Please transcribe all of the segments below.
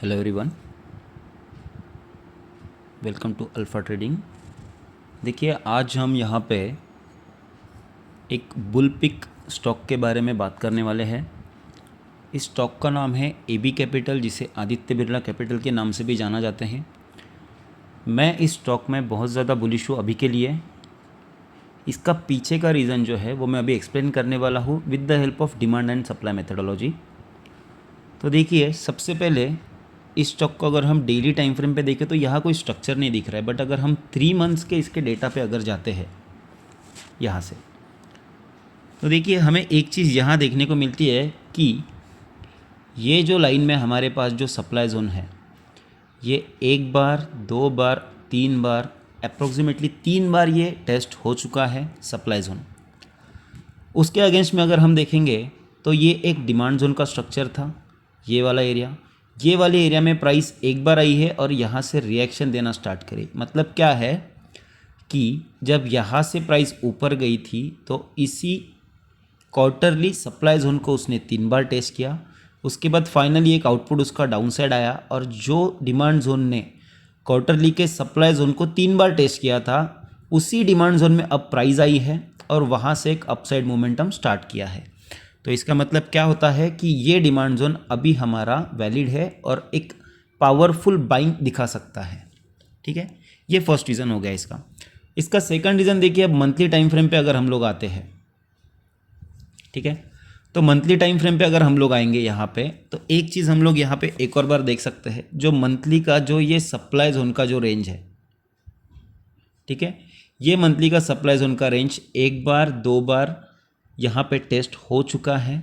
Hello everyone, welcome to Alpha Trading. देखिए, आज हम यहाँ पे एक बुल पिक स्टॉक के बारे में बात करने वाले हैं। इस स्टॉक का नाम है एबी कैपिटल, जिसे आदित्य बिरला कैपिटल के नाम से भी जाना जाते हैं। मैं इस स्टॉक में बहुत ज़्यादा बुलिश हूँ अभी के लिए। इसका पीछे का रीज़न जो है वो मैं अभी एक्सप्लेन करने वाला हूँ with the help of demand and supply methodology. तो देखिए, सबसे पहले इस स्टॉक को अगर हम डेली टाइम फ्रेम पे देखें तो यहाँ कोई स्ट्रक्चर नहीं दिख रहा है, बट अगर हम 3 मंथ्स के इसके डेटा पे अगर जाते हैं यहाँ से, तो देखिए हमें एक चीज़ यहाँ देखने को मिलती है कि ये जो लाइन में हमारे पास जो सप्लाई जोन है, ये एक बार, दो बार, तीन बार, अप्रोक्सीमेटली 3 बार ये टेस्ट हो चुका है सप्लाई जोन। उसके अगेंस्ट में अगर हम देखेंगे तो ये एक डिमांड जोन का स्ट्रक्चर था, ये वाला एरिया। ये वाले एरिया में प्राइस एक बार आई है और यहाँ से रिएक्शन देना स्टार्ट करी। मतलब क्या है कि जब यहाँ से प्राइस ऊपर गई थी तो इसी क्वार्टरली सप्लाई जोन को उसने 3 बार टेस्ट किया। उसके बाद फाइनली एक आउटपुट उसका डाउन साइड आया, और जो डिमांड जोन ने क्वार्टरली के सप्लाई जोन को 3 बार टेस्ट किया था, उसी डिमांड जोन में अब प्राइस आई है और वहाँ से एक अपसाइड मोमेंटम स्टार्ट किया है। तो इसका मतलब क्या होता है कि ये डिमांड जोन अभी हमारा वैलिड है और एक पावरफुल बाइंग दिखा सकता है। ठीक है, ये फर्स्ट रीज़न हो गया इसका। इसका सेकंड रीज़न देखिए, अब मंथली टाइम फ्रेम पे अगर हम लोग आते हैं, ठीक है, तो मंथली टाइम फ्रेम पे अगर हम लोग आएंगे यहाँ पे, तो एक चीज़ हम लोग यहाँ पे एक और बार देख सकते हैं, जो मंथली का जो ये सप्लाई जोन का जो रेंज है, ठीक है, ये मंथली का सप्लाई जोन का रेंज एक बार, दो बार यहाँ पे टेस्ट हो चुका है।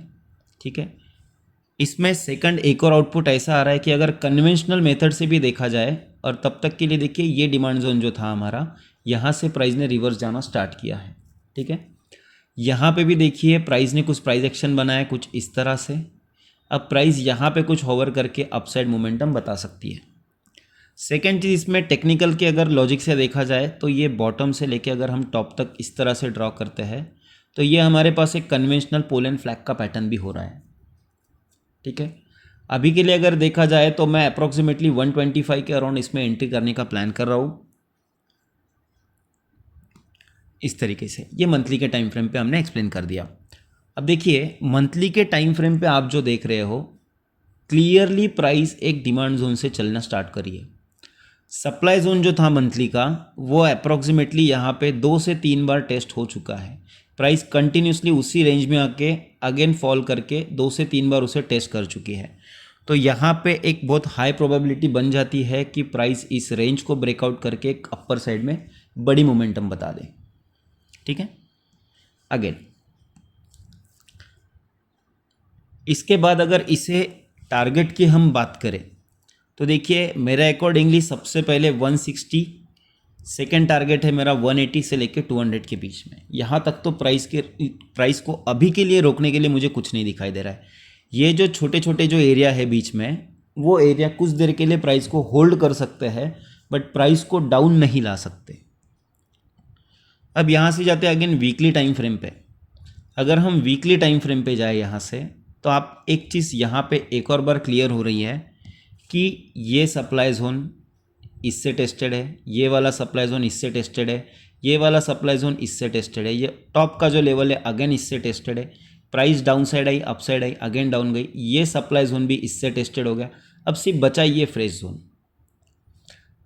ठीक है, इसमें सेकंड एक और आउटपुट ऐसा आ रहा है कि अगर कन्वेंशनल मेथड से भी देखा जाए, और तब तक के लिए देखिए ये डिमांड जोन जो था हमारा, यहाँ से प्राइस ने रिवर्स जाना स्टार्ट किया है। ठीक है, यहाँ पे भी देखिए प्राइस ने कुछ प्राइस एक्शन बनाया कुछ इस तरह से। अब प्राइस यहाँ पे कुछ होवर करके अपसाइड मोमेंटम बता सकती है। सेकेंड चीज़, इसमें टेक्निकल के अगर लॉजिक से देखा जाए तो ये बॉटम से लेके अगर हम टॉप तक इस तरह से ड्रॉ करते हैं तो ये हमारे पास एक कन्वेंशनल पोल एंड फ्लैग का पैटर्न भी हो रहा है। ठीक है, अभी के लिए अगर देखा जाए तो मैं अप्रॉक्सीमेटली 125 के अराउंड इसमें एंट्री करने का प्लान कर रहा हूँ। इस तरीके से ये मंथली के टाइम फ्रेम पे हमने एक्सप्लेन कर दिया। अब देखिए, मंथली के टाइम फ्रेम पे आप जो देख रहे हो, क्लियरली प्राइस एक डिमांड जोन से चलना स्टार्ट करी है। सप्लाई जोन जो था मंथली का, वो अप्रॉक्सीमेटली यहाँ पे 2 से 3 बार टेस्ट हो चुका है। प्राइस कंटिन्यूसली उसी रेंज में आके अगेन फॉल करके 2 से 3 बार उसे टेस्ट कर चुकी है। तो यहाँ पे एक बहुत हाई प्रोबेबिलिटी बन जाती है कि प्राइस इस रेंज को ब्रेकआउट करके एक अपर साइड में बड़ी मोमेंटम बता दे। ठीक है, अगेन इसके बाद अगर इसे टारगेट की हम बात करें तो देखिए, मेरे अकॉर्डिंगली सबसे पहले 160, सेकेंड टारगेट है मेरा 180 से लेकर 200 के बीच में। यहाँ तक तो प्राइस को अभी के लिए रोकने के लिए मुझे कुछ नहीं दिखाई दे रहा है। ये जो छोटे छोटे जो एरिया है बीच में, वो एरिया कुछ देर के लिए प्राइस को होल्ड कर सकते हैं, बट प्राइस को डाउन नहीं ला सकते। अब यहाँ से जाते हैं अगेन वीकली टाइम फ्रेम पे। अगर हम वीकली टाइम फ्रेम पे जाए यहाँ से, तो आप एक चीज़ यहाँ पे एक और बार क्लियर हो रही है कि ये सप्लाई जोन इससे टेस्टेड है, ये वाला सप्लाई जोन इससे टेस्टेड है, ये वाला सप्लाई जोन इससे टेस्टेड है, ये टॉप का जो लेवल है अगेन इससे टेस्टेड है। Price down side I, up side I, again down गई, ये सप्लाई जोन भी इससे टेस्टेड हो गया। अब सिर्फ बचा ये फ्रेश जोन।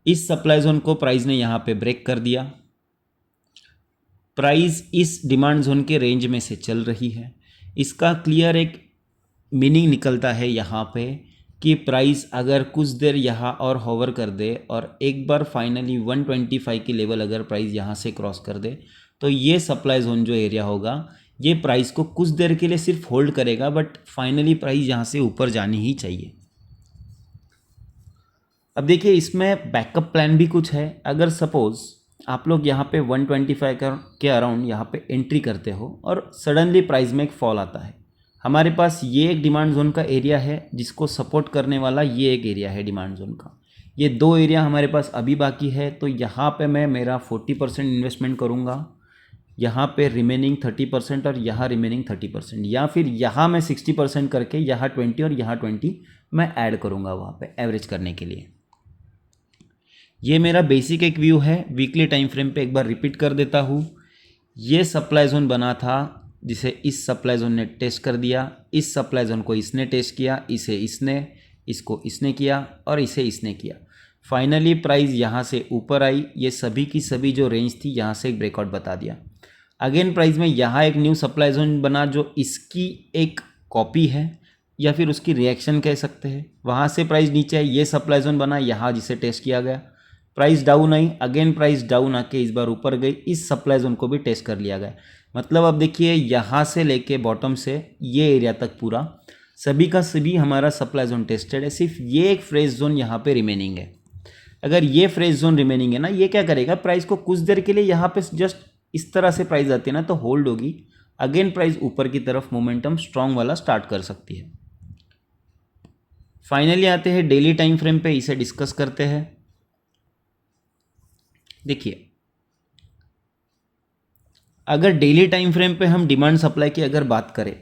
इस सप्लाई जोन को प्राइस ने यहाँ पे ब्रेक कर दिया। प्राइस इस डिमांड जोन के रेंज में से चल रही है। इसका क्लियर एक मीनिंग निकलता है यहाँ पे कि प्राइस अगर कुछ देर यहाँ और होवर कर दे और एक बार फाइनली 125 की लेवल अगर प्राइस यहाँ से क्रॉस कर दे, तो ये सप्लाई जोन जो एरिया होगा, ये प्राइस को कुछ देर के लिए सिर्फ होल्ड करेगा, बट फाइनली प्राइस यहाँ से ऊपर जानी ही चाहिए। अब देखिए, इसमें बैकअप प्लान भी कुछ है। अगर सपोज़ आप लोग यहाँ पे 125 के अराउंड यहाँ पे एंट्री करते हो और सडनली प्राइस में एक फॉल आता है, हमारे पास ये एक डिमांड जोन का एरिया है जिसको सपोर्ट करने वाला ये एक एरिया है डिमांड जोन का। ये 2 एरिया हमारे पास अभी बाकी है। तो यहाँ पे मैं मेरा 40% इन्वेस्टमेंट करूँगा। यहाँ पे रिमेनिंग 30% और यहाँ रिमेनिंग 30%, या फिर यहाँ मैं 60% करके यहाँ 20 और यहाँ 20 मैं ऐड करूँगा वहाँ पे एवरेज करने के लिए। ये मेरा बेसिक एक व्यू है। वीकली टाइम फ्रेम पे एक बार रिपीट कर देता हूँ। ये सप्लाई जोन बना था जिसे इस सप्लाई जोन ने टेस्ट कर दिया, इस सप्लाई जोन को इसने टेस्ट किया, इसे इसने, इसको इसने किया और इसे इसने किया। फाइनली प्राइस यहाँ से ऊपर आई। ये सभी की सभी जो रेंज थी यहाँ से एक ब्रेकआउट बता दिया। अगेन प्राइस में यहाँ एक न्यू सप्लाई जोन बना जो इसकी एक कॉपी है या फिर उसकी रिएक्शन कह सकते हैं। वहाँ से प्राइस नीचे आई, ये सप्लाई जोन बना यहाँ जिसे टेस्ट किया गया। Price down I, again price down आके इस बार ऊपर गई, इस सप्लाई जोन को भी टेस्ट कर लिया गया। मतलब अब देखिए यहाँ से लेके बॉटम से ये एरिया तक पूरा सभी का सभी हमारा सप्लाई जोन टेस्टेड है। सिर्फ ये एक फ्रेश जोन यहाँ पे रिमेनिंग है। अगर ये फ्रेश जोन रिमेनिंग है ना, ये क्या करेगा, प्राइस को कुछ देर के लिए यहाँ पे जस्ट इस तरह से प्राइस आती है ना तो होल्ड होगी। अगेन प्राइस ऊपर की तरफ मोमेंटम स्ट्रांग वाला स्टार्ट कर सकती है। फाइनली आते हैं डेली टाइम फ्रेम पे, इसे डिस्कस करते हैं। देखिए अगर डेली टाइम फ्रेम पे हम डिमांड सप्लाई की अगर बात करें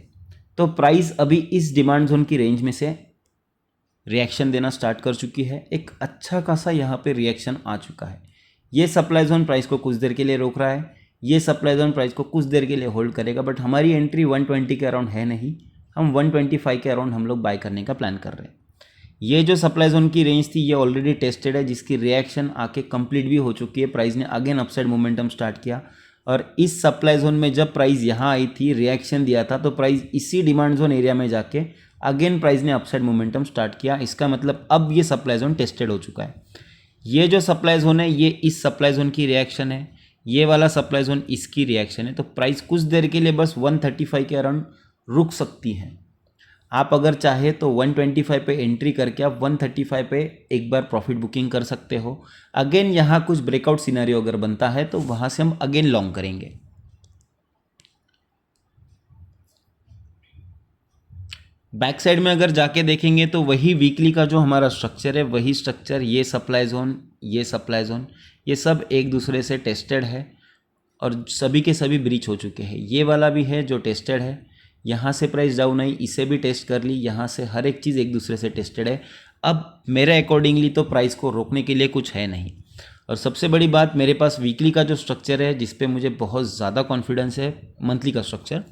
तो प्राइस अभी इस डिमांड जोन की रेंज में से रिएक्शन देना स्टार्ट कर चुकी है। एक अच्छा खासा यहाँ पे रिएक्शन आ चुका है। ये सप्लाई जोन प्राइस को कुछ देर के लिए रोक रहा है, ये सप्लाई जोन प्राइस को कुछ देर के लिए होल्ड करेगा, बट हमारी एंट्री 120 के अराउंड है नहीं, हम 125 के अराउंड हम लोग बाय करने का प्लान कर रहे हैं। ये जो सप्लाई जोन की रेंज थी ये ऑलरेडी टेस्टेड है, जिसकी रिएक्शन आके कंप्लीट भी हो चुकी है। प्राइस ने अगेन अपसाइड मोमेंटम स्टार्ट किया और इस सप्लाई जोन में जब प्राइस यहाँ आई थी, रिएक्शन दिया था, तो प्राइस इसी डिमांड जोन एरिया में जाके अगेन प्राइस ने अपसाइड मोमेंटम स्टार्ट किया। इसका मतलब अब ये सप्लाई जोन टेस्टेड हो चुका है। ये जो सप्लाई जोन है ये इस सप्लाई जोन की रिएक्शन है, ये वाला सप्लाई जोन इसकी रिएक्शन है। तो प्राइस कुछ देर के लिए बस 135 के अराउंड रुक सकती है। आप अगर चाहे तो 125 पे एंट्री करके आप 135 पे एक बार प्रॉफिट बुकिंग कर सकते हो। अगेन यहाँ कुछ ब्रेकआउट सिनेरियो अगर बनता है तो वहाँ से हम अगेन लॉन्ग करेंगे। बैक साइड में अगर जाके देखेंगे तो वही वीकली का जो हमारा स्ट्रक्चर है वही स्ट्रक्चर, ये सप्लाई जोन, ये सप्लाई जोन, ये सब एक दूसरे से टेस्टेड है और सभी के सभी ब्रीच हो चुके हैं। ये वाला भी है जो टेस्टेड है, यहाँ से प्राइस डाउन आई, इसे भी टेस्ट कर ली, यहाँ से हर एक चीज़ एक दूसरे से टेस्टेड है। अब मेरे अकॉर्डिंगली तो प्राइस को रोकने के लिए कुछ है नहीं। और सबसे बड़ी बात, मेरे पास वीकली का जो स्ट्रक्चर है जिस पे मुझे बहुत ज़्यादा कॉन्फिडेंस है, मंथली का स्ट्रक्चर,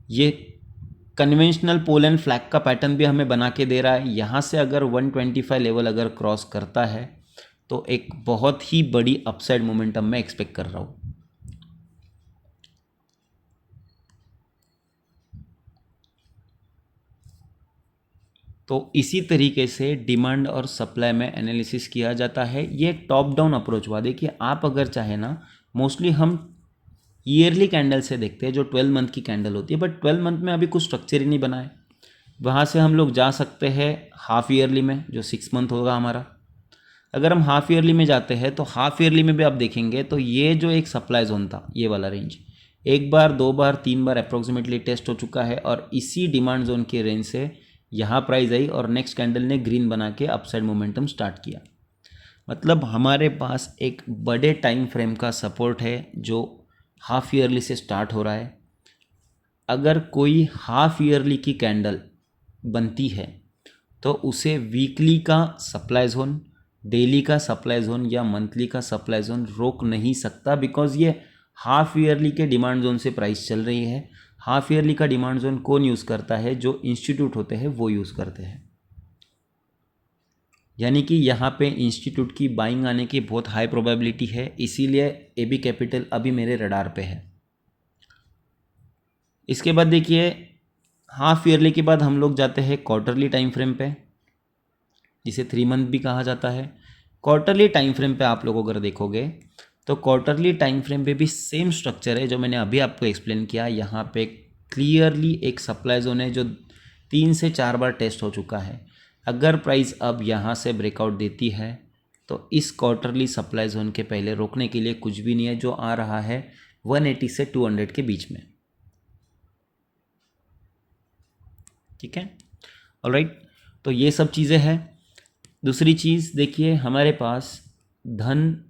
ये कन्वेंशनल पोल एंड फ्लैग का पैटर्न भी हमें बना के दे रहा है। यहाँ से अगर 125 लेवल अगर क्रॉस करता है तो एक बहुत ही बड़ी अपसाइड मोमेंटम मैं एक्सपेक्ट कर रहा हूँ। तो इसी तरीके से डिमांड और सप्लाई में एनालिसिस किया जाता है। ये एक टॉप डाउन अप्रोच हुआ। देखिए आप अगर चाहे ना, मोस्टली हम ईयरली कैंडल से देखते हैं जो 12 मंथ की कैंडल होती है, बट 12 मंथ में अभी कुछ स्ट्रक्चर ही नहीं बना है। वहाँ से हम लोग जा सकते हैं हाफ ईयरली में जो 6 मंथ होगा हमारा। अगर हम हाफ ईयरली में जाते हैं तो हाफ ईयरली में भी आप देखेंगे तो ये जो एक सप्लाई जोन था, ये वाला रेंज एक बार, दो बार, तीन बार अप्रोक्सीमेटली टेस्ट हो चुका है और इसी डिमांड जोन के रेंज से यहाँ प्राइस आई और नेक्स्ट कैंडल ने ग्रीन बना के अपसाइड मोमेंटम स्टार्ट किया। मतलब हमारे पास एक बड़े टाइम फ्रेम का सपोर्ट है जो हाफ ईयरली से स्टार्ट हो रहा है। अगर कोई हाफ ईयरली की कैंडल बनती है तो उसे वीकली का सप्लाई जोन, डेली का सप्लाई जोन या मंथली का सप्लाई जोन रोक नहीं सकता, बिकॉज ये हाफ ईयरली के डिमांड जोन से प्राइस चल रही है। हाफ ईयरली का डिमांड जोन कौन यूज़ करता है? जो इंस्टीट्यूट होते हैं वो यूज़ करते हैं। यानी कि यहाँ पे इंस्टीट्यूट की बाइंग आने की बहुत हाई प्रोबेबिलिटी है, इसीलिए एबी कैपिटल अभी मेरे रडार पे है। इसके बाद देखिए हाफ ईयरली के बाद हम लोग जाते हैं क्वार्टरली टाइम फ्रेम पे, जिसे 3 मंथ भी कहा जाता है। क्वार्टरली टाइम फ्रेम पे आप लोग अगर देखोगे तो क्वार्टरली टाइम फ्रेम पे भी सेम स्ट्रक्चर है जो मैंने अभी आपको एक्सप्लेन किया। यहाँ पे क्लियरली एक सप्लाई जोन है जो 3 से 4 बार टेस्ट हो चुका है। अगर प्राइस अब यहाँ से ब्रेकआउट देती है तो इस क्वार्टरली सप्लाई जोन के पहले रोकने के लिए कुछ भी नहीं है, जो आ रहा है 180 से 200 के बीच में। ठीक है, ऑलराइट। तो ये सब चीज़ें हैं। दूसरी चीज़ देखिए, हमारे पास धन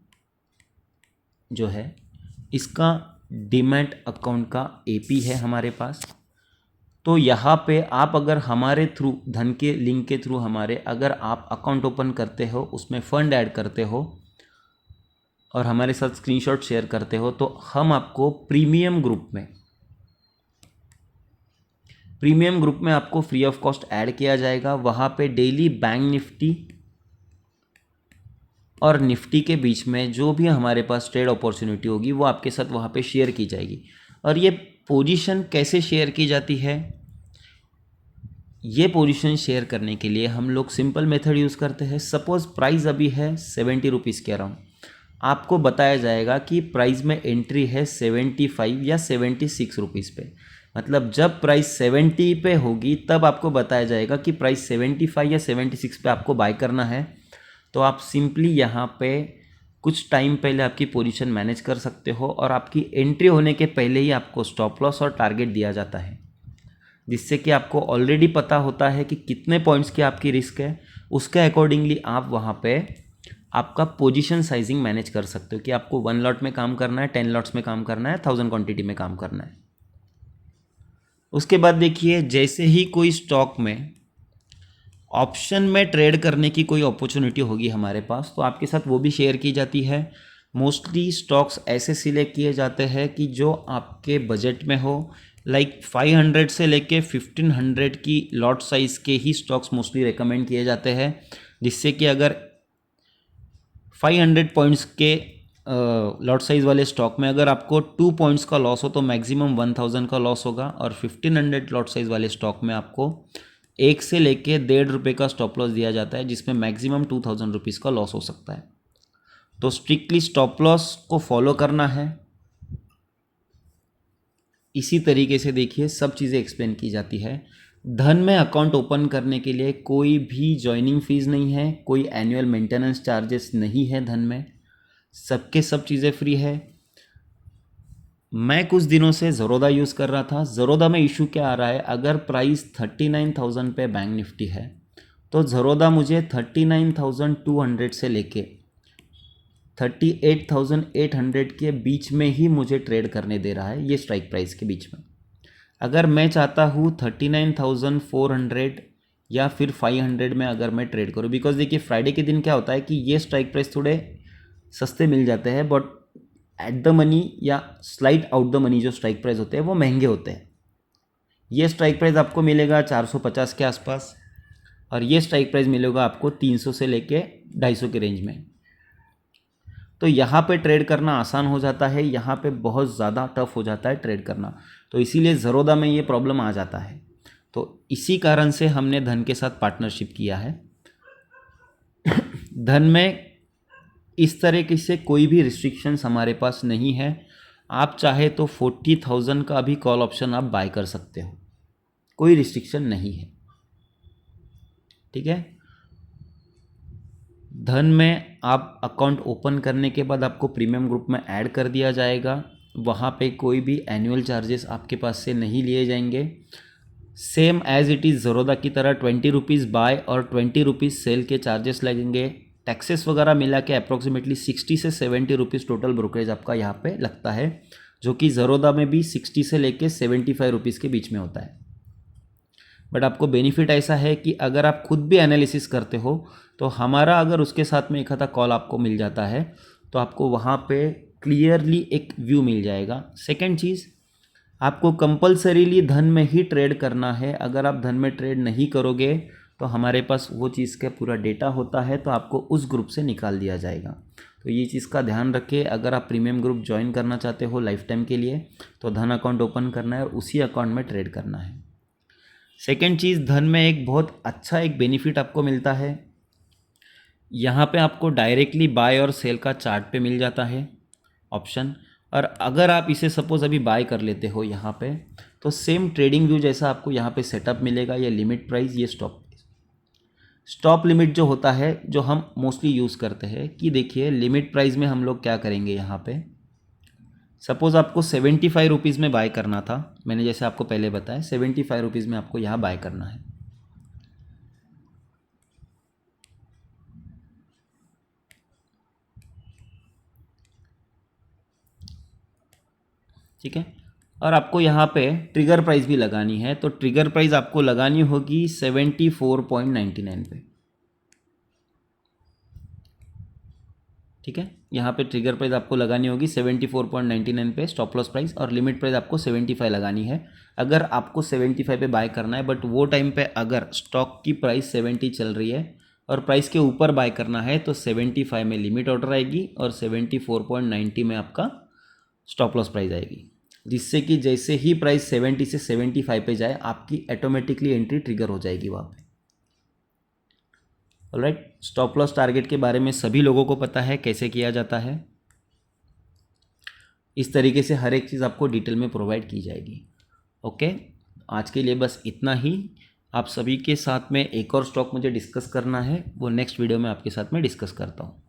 जो है इसका डीमैट अकाउंट का एपी है हमारे पास। तो यहाँ पे आप अगर हमारे थ्रू, धन के लिंक के थ्रू हमारे अगर आप अकाउंट ओपन करते हो, उसमें फ़ंड ऐड करते हो और हमारे साथ स्क्रीनशॉट शेयर करते हो, तो हम आपको प्रीमियम ग्रुप में आपको फ्री ऑफ कॉस्ट ऐड किया जाएगा। वहाँ पे डेली बैंक निफ्टी और निफ्टी के बीच में जो भी हमारे पास ट्रेड अपॉर्चुनिटी होगी वो आपके साथ वहाँ पे शेयर की जाएगी। और ये पोजीशन कैसे शेयर की जाती है? ये पोजीशन शेयर करने के लिए हम लोग सिंपल मेथड यूज़ करते हैं। सपोज़ प्राइस अभी है 70 रुपीज़ के अराउंड, आपको बताया जाएगा कि प्राइस में एंट्री है 75 या 76 रुपीज़ पे। मतलब जब प्राइस 70 पे होगी तब आपको बताया जाएगा कि प्राइस 75 या 76 पे आपको बाय करना है। तो आप सिंपली यहाँ पे कुछ टाइम पहले आपकी पोजीशन मैनेज कर सकते हो और आपकी एंट्री होने के पहले ही आपको स्टॉप लॉस और टारगेट दिया जाता है, जिससे कि आपको ऑलरेडी पता होता है कि कितने पॉइंट्स की आपकी रिस्क है। उसके अकॉर्डिंगली आप वहाँ पे आपका पोजीशन साइजिंग मैनेज कर सकते हो कि आपको 1 लॉट में काम करना है, 10 लॉट्स में काम करना है, 1000 क्वांटिटी में काम करना है। उसके बाद देखिए, जैसे ही कोई स्टॉक में ऑप्शन में ट्रेड करने की कोई अपॉर्चुनिटी होगी हमारे पास, तो आपके साथ वो भी शेयर की जाती है। मोस्टली स्टॉक्स ऐसे सिलेक्ट किए जाते हैं कि जो आपके बजट में हो, लाइक 500 से लेके 1500 की लॉट साइज़ के ही स्टॉक्स मोस्टली रिकमेंड किए जाते हैं, जिससे कि अगर 500 पॉइंट्स के लॉट साइज़ वाले स्टॉक में अगर आपको 2 पॉइंट्स का लॉस हो तो मैक्सिमम 1000 का लॉस होगा, और 1500 लॉट साइज़ वाले स्टॉक में आपको 1 से लेके 1.5 रुपये का स्टॉप लॉस दिया जाता है, जिसमें मैक्सिमम 2000 रुपीज़ का लॉस हो सकता है। तो स्ट्रिक्टली स्टॉप लॉस को फॉलो करना है। इसी तरीके से देखिए सब चीज़ें एक्सप्लेन की जाती है। धन में अकाउंट ओपन करने के लिए कोई भी ज्वाइनिंग फीस नहीं है, कोई एनुअल मेंटेनेंस चार्जेस नहीं है धन में, सबके सब चीज़ें फ्री है। मैं कुछ दिनों से ज़रोदा यूज़ कर रहा था। ज़रोदा में इशू क्या आ रहा है, अगर प्राइस 39,000 पे बैंक निफ्टी है तो ज़रोदा मुझे 39,200 से लेके 38,800 के बीच में ही मुझे ट्रेड करने दे रहा है, ये स्ट्राइक प्राइस के बीच में। अगर मैं चाहता हूँ 39,400 या फिर 500 में अगर मैं ट्रेड करूँ, बिकॉज देखिए फ्राइडे के दिन क्या होता है कि ये स्ट्राइक प्राइस थोड़े सस्ते मिल जाते हैं, बट एट द मनी या स्लाइड आउट द मनी जो स्ट्राइक प्राइस होते हैं वो महंगे होते हैं। ये स्ट्राइक प्राइस आपको मिलेगा 450 के आसपास, और ये स्ट्राइक प्राइस मिलेगा आपको 300 से लेके 250 के रेंज में। तो यहाँ पे ट्रेड करना आसान हो जाता है, यहाँ पे बहुत ज़्यादा टफ हो जाता है ट्रेड करना। तो इसीलिए ज़रोदा में ये प्रॉब्लम आ जाता है। तो इसी कारण से हमने धन के साथ पार्टनरशिप किया है। धन में इस तरीके से कोई भी रिस्ट्रिक्शंस हमारे पास नहीं है। आप चाहे तो 40,000 का भी कॉल ऑप्शन आप बाय कर सकते हो, कोई रिस्ट्रिक्शन नहीं है। ठीक है। धन में आप अकाउंट ओपन करने के बाद आपको प्रीमियम ग्रुप में ऐड कर दिया जाएगा। वहाँ पे कोई भी एनुअल चार्जेस आपके पास से नहीं लिए जाएंगे। सेम एज़ इट इज़ ज़रोदा की तरह 20 रुपीज़ बाय और 20 रुपीज़ सेल के चार्जेस लगेंगे। टैक्सेस वगैरह मिला के अप्रॉक्सीमेटली 60 से 70 रुपीज़ टोटल ब्रोकरेज आपका यहाँ पे लगता है, जो कि ज़रोदा में भी 60 से लेके 75 रुपीज़ के बीच में होता है। बट आपको बेनिफिट ऐसा है कि अगर आप खुद भी एनालिसिस करते हो तो हमारा अगर उसके साथ में एक आधा कॉल आपको मिल जाता है तो आपको वहाँ पे क्लियरली एक व्यू मिल जाएगा। सेकंड चीज़, आपको कंपलसरीली धन में ही ट्रेड करना है। अगर आप धन में ट्रेड नहीं करोगे तो हमारे पास वो चीज़ का पूरा डेटा होता है, तो आपको उस ग्रुप से निकाल दिया जाएगा। तो ये चीज़ का ध्यान रखिए। अगर आप प्रीमियम ग्रुप ज्वाइन करना चाहते हो लाइफ टाइम के लिए तो धन अकाउंट ओपन करना है और उसी अकाउंट में ट्रेड करना है। सेकेंड चीज़, धन में एक बहुत अच्छा एक बेनिफिट आपको मिलता है। यहाँ पे आपको डायरेक्टली बाय और सेल का चार्ट पे मिल जाता है ऑप्शन। और अगर आप इसे सपोज़ अभी बाय कर लेते हो यहाँ पे, तो सेम ट्रेडिंग व्यू जैसा आपको यहाँ पे सेटअप मिलेगा। ये लिमिट प्राइस, ये स्टॉप लिमिट जो होता है, जो हम मोस्टली यूज़ करते हैं कि देखिए लिमिट प्राइस में हम लोग क्या करेंगे। यहाँ पे सपोज़ आपको 75 रुपीज़ में बाय करना था, मैंने जैसे आपको पहले बताया 75 रुपीज़ में आपको यहाँ बाय करना है। ठीक है। और आपको यहाँ पे ट्रिगर प्राइस भी लगानी है, तो ट्रिगर प्राइस आपको लगानी होगी 74.99 पे, ठीक है। यहाँ पे ट्रिगर प्राइस आपको लगानी होगी 74.99 पे स्टॉप लॉस प्राइस, और लिमिट प्राइस आपको 75 लगानी है अगर आपको 75 पे बाय करना है। बट वो टाइम पे अगर स्टॉक की प्राइस 70 चल रही है और प्राइस के ऊपर बाय करना है तो 75 में लिमिट ऑर्डर आएगी और 74.90 में आपका स्टॉप लॉस प्राइस आएगी, जिससे कि जैसे ही प्राइस 70 से 75 पे जाए आपकी ऑटोमेटिकली एंट्री ट्रिगर हो जाएगी वहाँ पे। ऑलराइट, स्टॉप लॉस टारगेट के बारे में सभी लोगों को पता है कैसे किया जाता है। इस तरीके से हर एक चीज़ आपको डिटेल में प्रोवाइड की जाएगी। ओके, आज के लिए बस इतना ही। आप सभी के साथ में एक और स्टॉक मुझे डिस्कस करना है, वो नेक्स्ट वीडियो में आपके साथ में डिस्कस करता हूँ।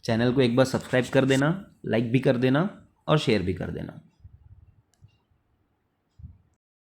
चैनल को एक बार सब्सक्राइब कर देना, लाइक भी कर देना और शेयर भी कर देना।